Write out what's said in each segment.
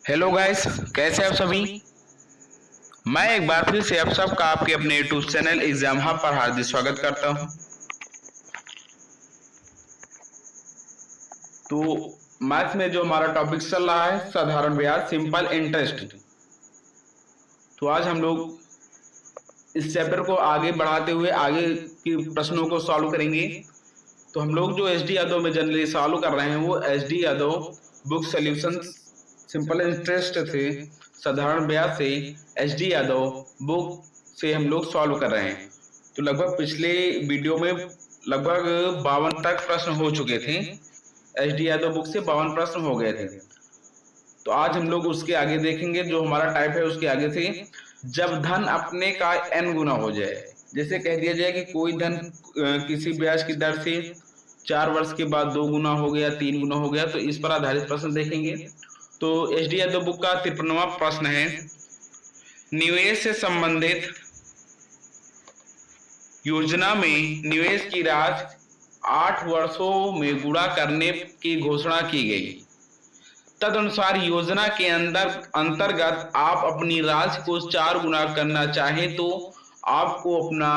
Hello guys, कैसे आप सभी। मैं एक बार फिर से आप सबका आपके अपने यूट्यूब चैनल एग्जाम हब पर हार्दिक स्वागत करता हूं। तो मैथ्स में जो हमारा टॉपिक चल रहा है साधारण ब्याज सिंपल इंटरेस्ट। तो आज हम लोग इस चैप्टर को आगे बढ़ाते हुए आगे के प्रश्नों को सॉल्व करेंगे। तो हम लोग जो एच डी यादव में जनरली सॉल्व कर रहे हैं वो H D Yadav book solution simple interest से साधारण ब्याज से एच डी यादव बुक से हम लोग सॉल्व कर रहे हैं। तो लगभग पिछले वीडियो में लगभग 52 तक प्रश्न हो चुके थे। एच डी यादव बुक से 52 प्रश्न हो गए थे। तो आज हम लोग उसके आगे देखेंगे, जो हमारा टाइप है उसके आगे से जब धन अपने का n गुना हो जाए। जैसे कह दिया जाए कि कोई धन किसी ब्याज की दर से 4 वर्ष के बाद 2 गुना हो गया, 3 गुना हो गया, तो इस पर आधारित प्रश्न देखेंगे। तो एच डी यादव बुक का 53वां प्रश्न है, निवेश से संबंधित योजना में निवेश की राशि 8 वर्षों में गुणा करने की घोषणा की गई। तदनुसार योजना के अंतर्गत आप अपनी राशि को 4 गुना करना चाहें तो आपको अपना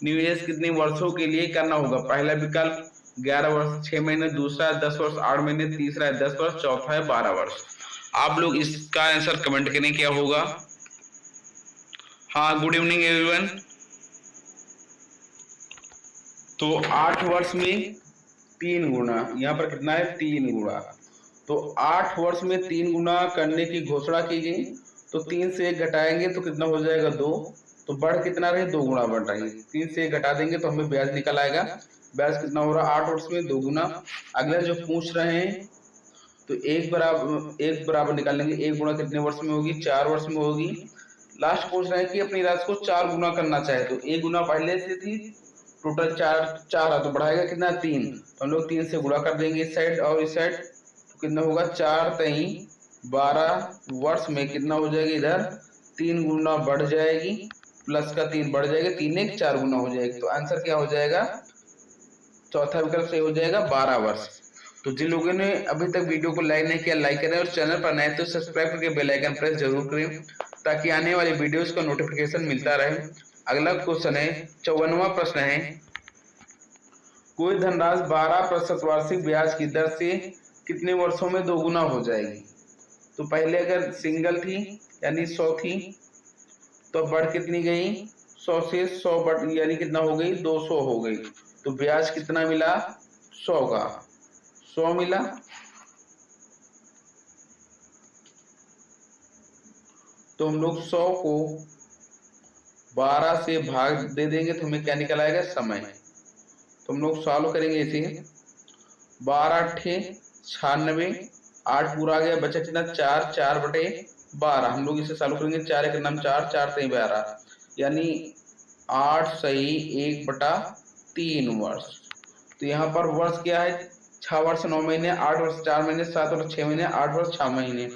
निवेश कितने वर्षों के लिए करना होगा। पहला विकल्प 11 वर्ष 6 महीने, दूसरा है 10 वर्ष 8 महीने, तीसरा है 10 वर्ष, चौथा है 12 वर्ष। आप लोग इसका आंसर कमेंट करें क्या होगा। हाँ, गुड इवनिंग एवरीवन। तो 8 वर्ष में 3 गुना, यहाँ पर कितना है 3 गुना। तो 8 वर्ष में 3 गुना करने की घोषणा की गई। तो 3 से 1 घटाएंगे तो कितना हो जाएगा 2। तो बढ़ कितना रहे 2 गुना बढ़ रही है। 3 से 1 घटा देंगे तो हमें ब्याज निकल आएगा। ब्याज कितना हो रहा है 8 वर्ष में 2 गुना। अगला जो पूछ रहे हैं तो एक बराबर निकालेंगे। 1 गुना कितने वर्ष में होगी 4 वर्ष में होगी। लास्ट पूछ रहे हैं कि अपनी राशि को 4 गुना करना चाहे तो 1 गुना पहले से थी, टोटल 4 है तो बढ़ाएगा कितना 3। तो हम लोग 3 से गुणा कर देंगे इस साइड और इस साइड। तो कितना होगा 4 3 12 वर्ष में कितना हो जाएगी इधर 3 गुना बढ़ जाएगी, प्लस का 3 बढ़ जाएगा, 3 1 4 गुना हो जाएगी। तो आंसर क्या हो जाएगा, चौथा विकल्प सही हो जाएगा 12 वर्ष। तो जिन लोगों ने अभी तक वीडियो को लाइक नहीं किया लाइक करें और चैनल पर नए तो सब्सक्राइब करके बेल आइकन प्रेस जरूर करें ताकि आने वाली वीडियोस का नोटिफिकेशन मिलता रहे। अगला क्वेश्चन है 54वां प्रश्न है, कोई धनराशि 12% वार्षिक ब्याज की दर से कितने वर्षों में 2 गुना हो जाएगी। तो पहले अगर सिंगल थी यानी 100 थी तो बढ़ कितनी गई 100 से 100 बढ़ यानी कितना हो गई 200 हो गई। तो ब्याज कितना मिला 100 का 100 मिला। तो हम लोग 100 को 12 से भाग दे देंगे तो हमें क्या निकल आएगा समय। तो हम लोग सॉल्व करेंगे इसे 12 8 96, 8 पूरा आ गया, बचा कितना 4 4 बटे 12। हम लोग इसे सॉल्व करेंगे 4 एक नाम 4 4 सही 12 यानी 8 सही 1 बटा 3 वर्ष। तो यहाँ पर वर्ष क्या है 6 वर्ष 9 महीने, 8 वर्ष 4 महीने, 7 वर्ष 6 महीने, 8 वर्ष 6 महीने।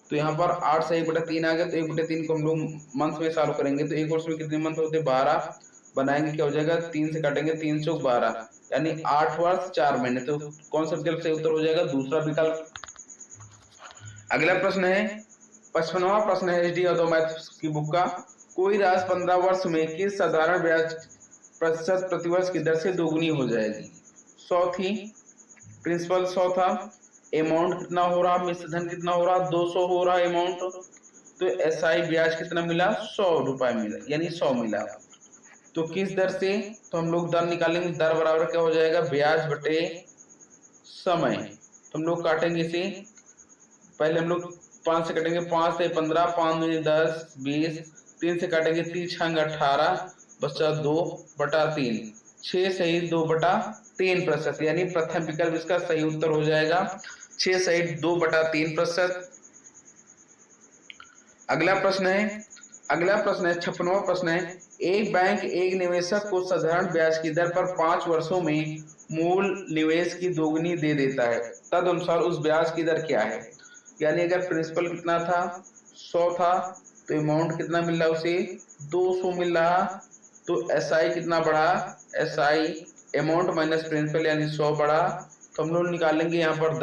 तो यहाँ पर 8 से 1 बटा 3 आ गया। तो 1 बटे 3 को हम लोग मंथ में सॉल्व करेंगे तो एक वर्ष में कितने मंथ होते 12 बनाएंगे, क्या हो जाएगा 3 से काटेंगे 3 से 12 यानी 8 वर्ष 4 महीने। तो कौन सा विकल्प सही उत्तर हो जाएगा दूसरा विकल्प। अगला प्रश्न है 55वां प्रश्न है एच डी यादव मैथ्स की बुक का, कोई राशि 15 वर्ष में किस साधारण ब्याज प्रतिशत प्रतिवर्ष की दर से दोगुनी हो जाएगी। 100 थी, प्रिंसिपल 100 था, अमाउंट कितना हो रहा मिश्र धन कितना हो रहा 200 हो रहा अमाउंट। तो एसआई ब्याज कितना मिला 100 रुपए मिला यानी 100 मिला। तो किस दर से, तो हम लोग दर निकालेंगे, दर बराबर क्या हो जाएगा ब्याज बटे समय। तो हम लोग काटेंगे इसे, पहले हम लोग 5 से कटेंगे 5 से 15, 5 में 10 20, 3 से काटेंगे 3 6 18 बचा 2 बटा 3, 6 सही 2 बटा 3% यानी प्रथम विकल्प इसका सही उत्तर हो जाएगा 6 सही 2 बटा 3%। अगला प्रश्न है 56वां प्रश्न है, एक बैंक एक निवेशक को साधारण ब्याज की दर पर 5 वर्षों में मूल निवेश की दोगुनी दे देता है, तदनुसार उस ब्याज की दर क्या है। यानी अगर प्रिंसिपल कितना था 100 था तो अमाउंट कितना मिल रहा उसे 200 मिल रहा। तो एसआई कितना बढ़ा, एसआई अमाउंट माइनस प्रिंसिपल यानी 100 बढ़ा। तो हम लोग निकालेंगे यहाँ पर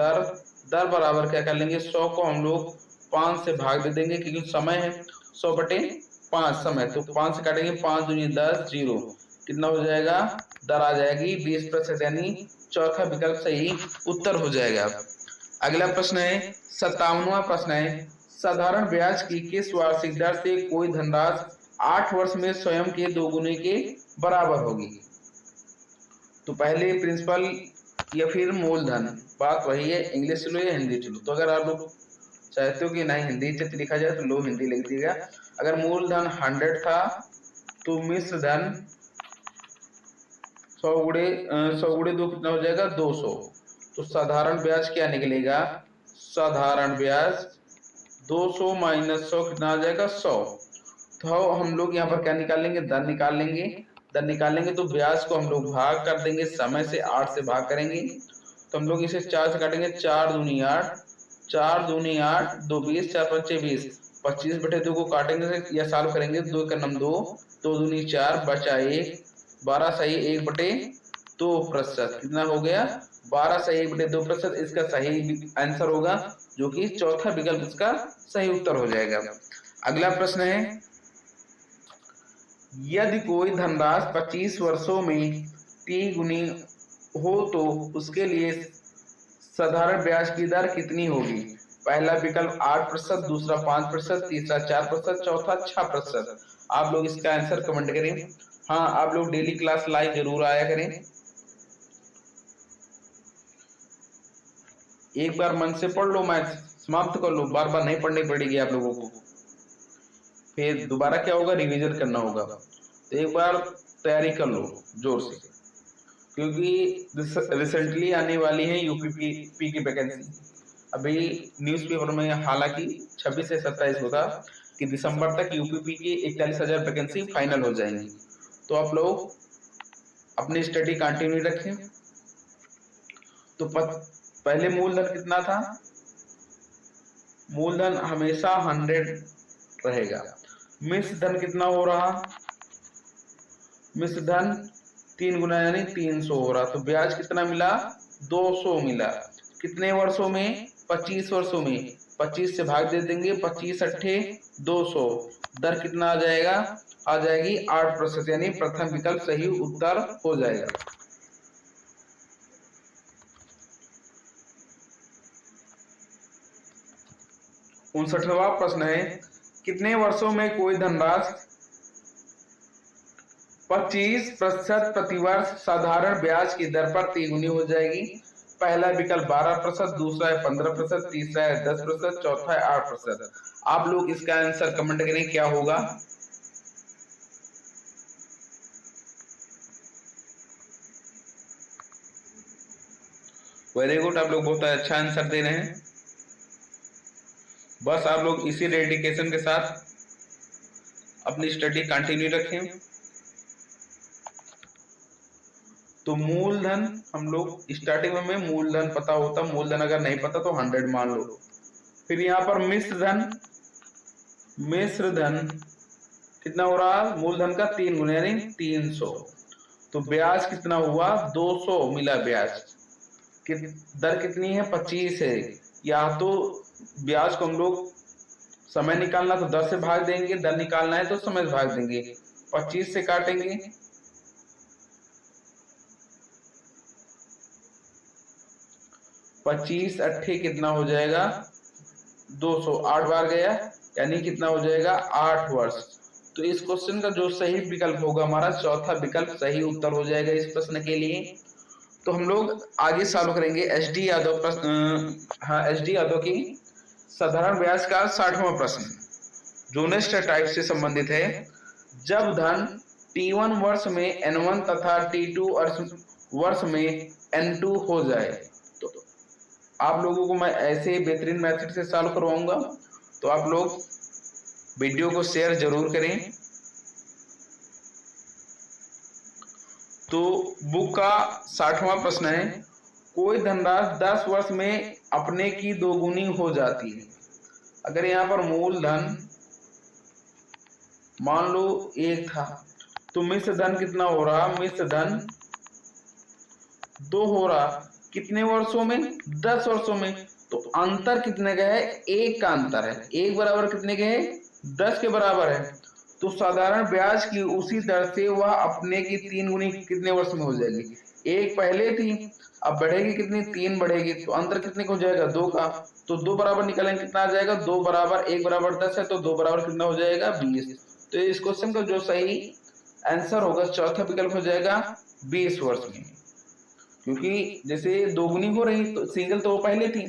दर बराबर क्या कर लेंगे 100 को हम लोग 5 से भाग दे देंगे क्योंकि समय है 100/5 समय, तो 5 से काटेंगे, 5 दूनी 10, 0 कितना हो जाएगा, दर आ जाएगी 20%, यानी चौथा विकल्प सही उत्तर हो जाएगा। अगला प्रश्न है 57वां प्रश्न है, साधारण ब्याज की किस वार्षिक दर से कोई धनराशि 8 वर्ष में स्वयं के दोगुने के बराबर होगी। तो पहले प्रिंसिपल या फिर मूलधन, बात वही है, इंग्लिश चलो या हिंदी चलो। तो अगर आप लोग चाहते हो कि नहीं हिंदी से लिखा जाए तो लो हिंदी लिख दीजिएगा। अगर मूलधन 100 था तो मिश्र धन 100 गुणे 2 कितना हो जाएगा, 200। तो साधारण ब्याज क्या निकलेगा, साधारण ब्याज 200 माइनस 100 कितना आ जाएगा, 100। तो हम लोग यहाँ पर क्या निकालेंगे, दर निकाल लेंगे। दर निकालेंगे तो ब्याज को हम लोग भाग कर देंगे, समय से 8 से भाग करेंगे। तो हम लोग इसे 4 से काटेंगे, 4 दूनी 8, 4 दूनी 8, 2 20, 4 5 20, 25/2 को काटेंगे या सॉल्व करेंगे, 2 का नम 2, 2 दूनी 4, बचा 1, 12 सही 1/2%, कितना हो गया, 12 सही 1/2%। इसका सही आंसर होगा, जो कि चौथा विकल्प इसका सही उत्तर हो जाएगा। अगला प्रश्न है, यदि कोई धनराशि 25 वर्षों में 3 गुनी हो तो उसके लिए साधारण ब्याज की दर कितनी होगी। पहला विकल्प 8%, दूसरा 5%, तीसरा 4%, चौथा 6%। आप लोग इसका आंसर कमेंट करें। हाँ, आप लोग डेली क्लास लाइव जरूर आया करें, एक बार मन से पढ़ लो, मैथ समाप्त कर लो, बार बार नहीं पढ़नी पड़ेगी आप लोगों को, फिर दोबारा क्या होगा, रिवीजन करना होगा। तो एक बार तैयारी कर लो जोर से, क्योंकि रिसेंटली आने वाली है यूपीपी की वैकेंसी। अभी न्यूज़पेपर में हालांकि 26 से 27 होगा कि दिसंबर तक यूपीपी की 41,000 वैकेंसी फाइनल हो जाएंगी। तो आप लोग अपनी स्टडी कंटिन्यू रखें। तो पहले मूलधन कितना था, मूलधन हमेशा 100 रहेगा। मिश्र धन कितना हो रहा, मिश्र धन 3 गुना यानी 300 हो रहा। तो ब्याज कितना मिला, 200 मिला। कितने वर्षों में, 25 वर्षों में। 25 से भाग दे देंगे, 25 अट्ठे 200, दर कितना आ जाएगा, आ जाएगी 8%, यानी प्रथम विकल्प सही उत्तर हो जाएगा। उनसठवां प्रश्न है, कितने वर्षों में कोई धनराशि 25% प्रतिवर्ष साधारण ब्याज की दर पर 3 गुनी हो जाएगी। पहला विकल्प 12%, दूसरा है 15%, तीसरा है 10%, चौथा है 8%। आप लोग इसका आंसर कमेंट करें क्या होगा। वेरी गुड, आप लोग बहुत अच्छा आंसर दे रहे हैं। बस आप लोग इसी डेडिकेशन के साथ अपनी स्टडी कंटिन्यू रखें। तो मूलधन हम लोग स्टार्टिंग में मूलधन पता होता, मूलधन अगर नहीं पता तो 100 मान लो। फिर यहाँ पर मिश्र धन कितना हो रहा, मूलधन का 3 गुना यानी 300। तो ब्याज कितना हुआ, 200 मिला ब्याज। दर कितनी है, 25 है। या तो ब्याज को हम लोग समय निकालना तो 10 से भाग देंगे, दर निकालना है तो समय से भाग देंगे, 25 से काटेंगे, 25 अट्ठे कितना हो जाएगा, 200, 8 बार गया यानी कितना हो जाएगा, 8 वर्ष। तो इस क्वेश्चन का जो सही विकल्प होगा हमारा चौथा विकल्प सही उत्तर हो जाएगा इस प्रश्न के लिए। तो हम लोग आगे सॉल्व करेंगे एसडी यादव प्रश्न, हाँ एसडी यादव की साधारण ब्याज का 60वां प्रश्न, जो नेक्स्ट टाइप से संबंधित है। जब धन T1 वर्ष में N1 तथा T2 वर्ष में N2 हो जाए, तो आप लोगों को मैं ऐसे बेहतरीन मेथड से सॉल्व करवाऊंगा, तो आप लोग वीडियो को शेयर जरूर करें। तो बुक का 60वां प्रश्न है, कोई धनराशि 10 वर्ष में अपने की दोगुनी हो जाती है। अगर यहाँ पर मूलधन मान लो 1 था तो मिश्र धन कितना हो रहा, मिश्र धन 2 हो रहा। कितने वर्षों में, 10 वर्षों में। तो अंतर कितने का है, 1 का अंतर है। 1 बराबर कितने के है, 10 के बराबर है। तो साधारण ब्याज की उसी दर से वह अपने की 3 गुनी कितने वर्ष में हो जाएगी। 1 पहले थी, अब बढ़ेगी कितनी, 3 बढ़ेगी, तो अंतर कितने का हो जाएगा, 2 का। तो 2 बराबर निकालेंगे कितना आ जाएगा, 2 बराबर 1 बराबर 10 है, तो 2 बराबर कितना हो जाएगा, 20। तो इस क्वेश्चन का जो सही आंसर होगा चौथा विकल्प हो जाएगा 20 वर्ष में। क्योंकि जैसे दोगुनी हो रही तो सिंगल तो वो पहले थी,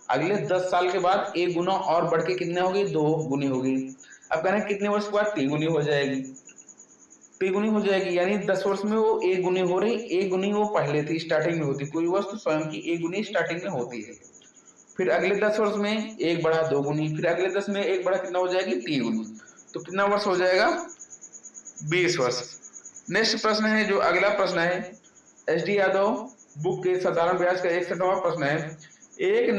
अगले 10 साल के बाद 1 गुना और बढ़ के कितने होगी, 2 गुनी होगी। अब कहना कितने वर्ष के बाद 3 गुनी हो जाएगी, 3 गुनी हो जाएगी, यानी 10 वर्ष में वो 1 गुनी हो रही, 1 गुनी वो पहले थी, स्टार्टिंग में होती, कोई वस्तु स्वयं की 1 गुनी स्टार्टिंग में होती है। फिर अगले 10 वर्ष में 1 बढ़ा 2 गुनी, फिर अगले 10 में 1 बढ़ा कितना हो जाएगी, 3 गुनी। तो कितना वर्ष हो जाएगा, 20 वर्ष। नेक्स्ट प्रश्न है, जो अगला प्रश्न है एस डी यादव बुक के साधारण ब्याज का 61वां प्रश्न है। एक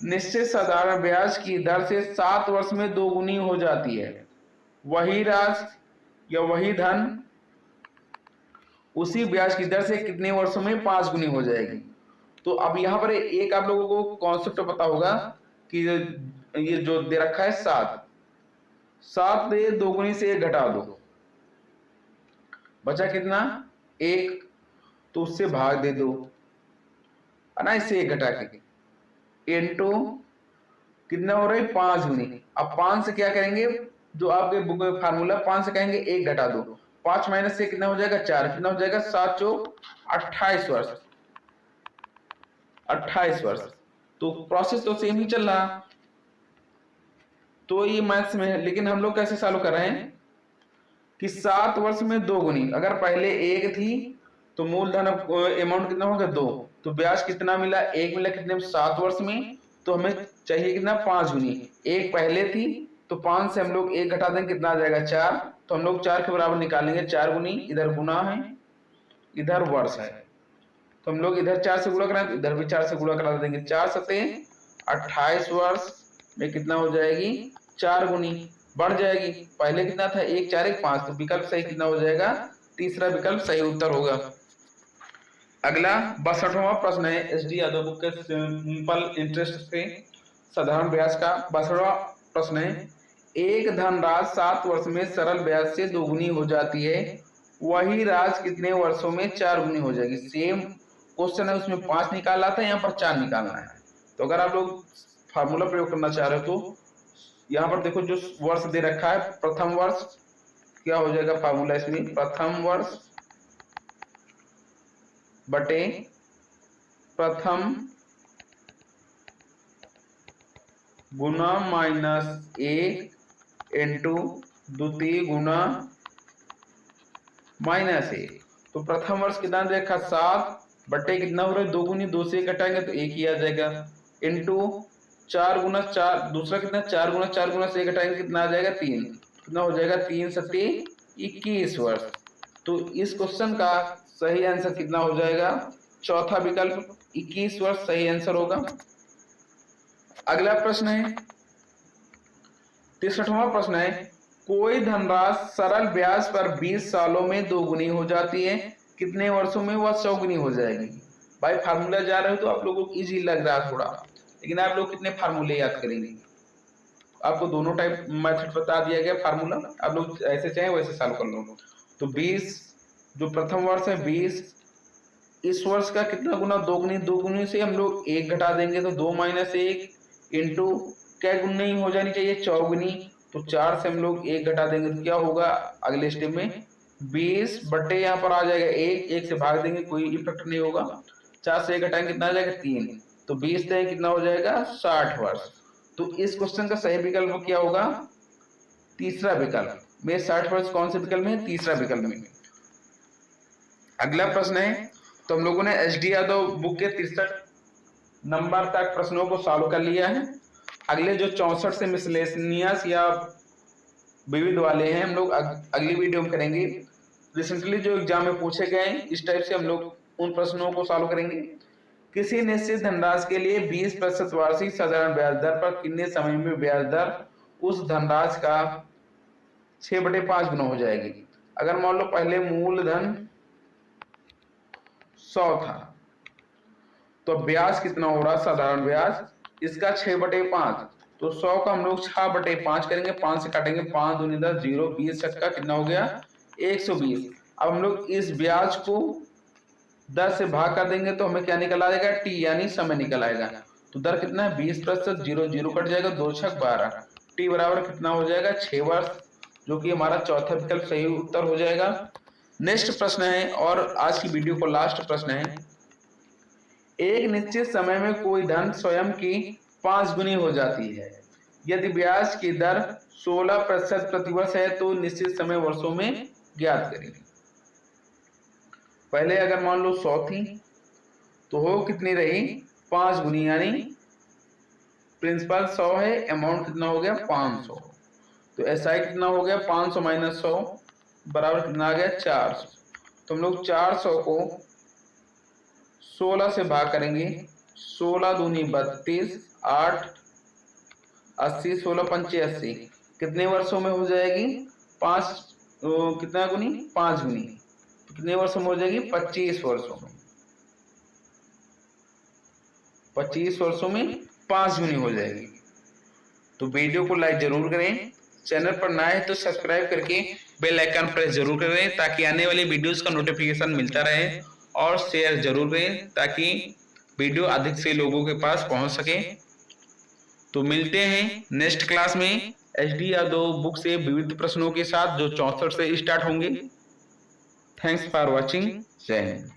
निश्चित साधारण ब्याज की दर से 7 वर्ष में 2 गुनी हो जाती है, वही राशि या वही धन उसी ब्याज की दर से कितने वर्षों में 5 गुनी हो जाएगी। तो अब यहाँ पर एक आप लोगों को कॉन्सेप्ट पता होगा कि ये जो दे रखा है 7 दे 2 गुनी से 1 घटा दो, बचा कितना, 1, तो उससे भाग दे दो, है ना, इससे 1 घटा के इनटू कितना हो रहा है, 5 गुनी। अब 5 से क्या करेंगे, जो आपके बुक में फार्मूला 5 से कहेंगे 1 घटा दो, 5 माइनस से कितना हो जाएगा, 4, कितना हो जाएगा, 7 चौक 28 वर्ष, 28 वर्ष। तो प्रोसेस तो सेम ही चल रहा, तो ये मैथ्स में है, लेकिन हम लोग कैसे सॉल्व कर रहे हैं कि 7 वर्ष में 2 गुनी, अगर पहले 1 थी तो मूलधन अमाउंट कितना होगा, 2, तो ब्याज कितना मिला, 1 मिला, कितने 7 वर्ष में, तो हमें चाहिए कितना, 5 गुनी। 1 पहले थी तो 5 से हम लोग 1 घटा देंगे, कितना आ जाएगा, 4, तो हम लोग 4 के बराबर निकालेंगे, 4 गुनी, इधर गुना है इधर वर्ष है, तो हम लोग इधर 4 से गुणा कराएं, इधर भी 4 से गुणा करा देंगे, 4 सते 28 वर्ष में कितना हो जाएगी, 4 गुनी बढ़ जाएगी, पहले कितना था, 1 4 1 5, तो विकल्प सही कितना हो जाएगा, तीसरा विकल्प सही उत्तर होगा। अगला 62वां प्रश्न है एस डी यादव बुक के सिंपल इंटरेस्ट से साधारण ब्याज का 62वां प्रश्न है। एक धनराशि 7 वर्ष में सरल ब्याज से 2 गुनी हो जाती है, वही राशि कितने वर्षों में 4 गुनी हो जाएगी। सेम क्वेश्चन है, उसमें 5 निकाला था, यहाँ पर 4 निकालना है। तो अगर आप लोग फार्मूला प्रयोग करना चाह रहे हो तो यहाँ पर देखो जो वर्ष दे रखा है, प्रथम वर्ष क्या हो जाएगा फार्मूला इसमें, प्रथम वर्ष बटे प्रथम गुना -1 इंटू द्वितीय गुना -1। तो प्रथम वर्ष कितना देखा, 7 बटे कितना हो रहा है, 2 गुनी, 2 से घटाएंगे तो 1 ही आ जाएगा, इंटू 4 गुना 4, दूसरा कितना, 4 गुना 4 गुना से घटाएंगे कितना आ जाएगा, 3, कितना हो जाएगा, 3 सत्ते 21 वर्ष। तो इस क्वेश्चन का सही आंसर कितना हो जाएगा, चौथा विकल्प 21 वर्ष सही आंसर होगा। अगला प्रश्न है 63वां प्रश्न है, कोई धनराशि सरल ब्याज पर 20 सालों में 2 गुनी हो जाती है, कितने वर्षों में वह 100 गुनी हो जाएगी। भाई फार्मूला जा रहे हो तो आप लोगों को इजी लग रहा है थोड़ा, लेकिन आप लोग कितने फार्मूले याद करेंगे, आपको दोनों टाइप मेथड बता दिया गया फार्मूला, आप लोग ऐसे चाहे वैसे सॉल्व कर लो। तो 20 जो प्रथम वर्ष है 20, इस वर्ष का कितना गुना, 2 गुनी, 2 गुनी से हम लोग 1 घटा देंगे तो 2 - 1 इंटू क्या गुना नहीं हो जानी चाहिए, 4 गुनी, तो 4 से हम लोग 1 घटा देंगे तो क्या होगा अगले स्टेप में, 20 बटे यहाँ पर आ जाएगा 1, 1 से भाग देंगे कोई इफेक्ट नहीं होगा, 4 से 1 घटाएंगे कितना आ जाएगा, 3, तो 20 से कितना हो जाएगा, 60 वर्ष। तो इस क्वेश्चन का सही विकल्प क्या होगा, तीसरा विकल्प में। 60 वर्ष कौन से विकल्प में, तीसरा विकल्प में। अगला प्रश्न है, तो हम लोगों ने एस डी यादव बुक के 63 नंबर तक प्रश्नों को सॉल्व कर लिया है। अगले जो 64 से मिसलेनियस या विविध वाले हैं, हम लोग अगली वीडियो में करेंगे। रिसेंटली जो एग्जाम में पूछे गए इस टाइप से हम लोग उन प्रश्नों को सॉल्व करेंगे। किसी निश्चित धनराशि के लिए 20% वार्षिक साधारण ब्याज दर पर कितने समय में ब्याज दर उस धनराशि का 6/5 गुना हो जाएगी। अगर मान लो पहले मूलधन 100 था तो ब्याज कितना हो रहा है, साधारण ब्याज इसका 6/5, तो 100 का हम लोग 6/5 करेंगे, 5 से काटेंगे, 5 दूनी 10, 0, 20 का कितना हो गया 120। अब हम लोग इस ब्याज को 10 से भाग कर देंगे तो हमें क्या निकल आएगा, टी यानी समय निकल आएगा। तो दर कितना है 20%, 0 0 कट जाएगा, 2 6 12, टी बराबर कितना हो जाएगा 6 वर्ष, जो कि हमारा चौथा विकल्प सही उत्तर हो जाएगा। नेक्स्ट प्रश्न है और आज की वीडियो का लास्ट प्रश्न है, एक निश्चित समय में कोई धन स्वयं की 5 गुनी हो जाती है, यदि ब्याज की दर 16% प्रतिवर्ष है तो निश्चित समय वर्षों में ज्ञात करें। पहले अगर मान लो 100 थी तो हो कितनी रही 5 गुनी, यानी प्रिंसिपल 100 है, अमाउंट कितना हो गया 500, तो एसआई कितना हो गया 500 माइनस 100 बराबर कितना आ गया 400। तो हम लोग 400 को 16 से भाग करेंगे, 16 दूनी 32, 8 80, 16 पंचे 80, कितने वर्षों में हो जाएगी 5 कितना गुनी 5 गुनी, कितने वर्षों में हो जाएगी 25 वर्षों में, 25 वर्षों में 5 गुनी हो जाएगी। तो वीडियो को लाइक जरूर करें, चैनल पर नए हैं तो सब्सक्राइब करके बेल आइकन प्रेस जरूर करें ताकि आने वाली वीडियोस का नोटिफिकेशन मिलता रहे, और शेयर जरूर करें ताकि वीडियो अधिक से लोगों के पास पहुंच सके। तो मिलते हैं नेक्स्ट क्लास में HD यादव बुक से विविध प्रश्नों के साथ जो 64 से स्टार्ट होंगे। थैंक्स फॉर वॉचिंग, जय हिंद।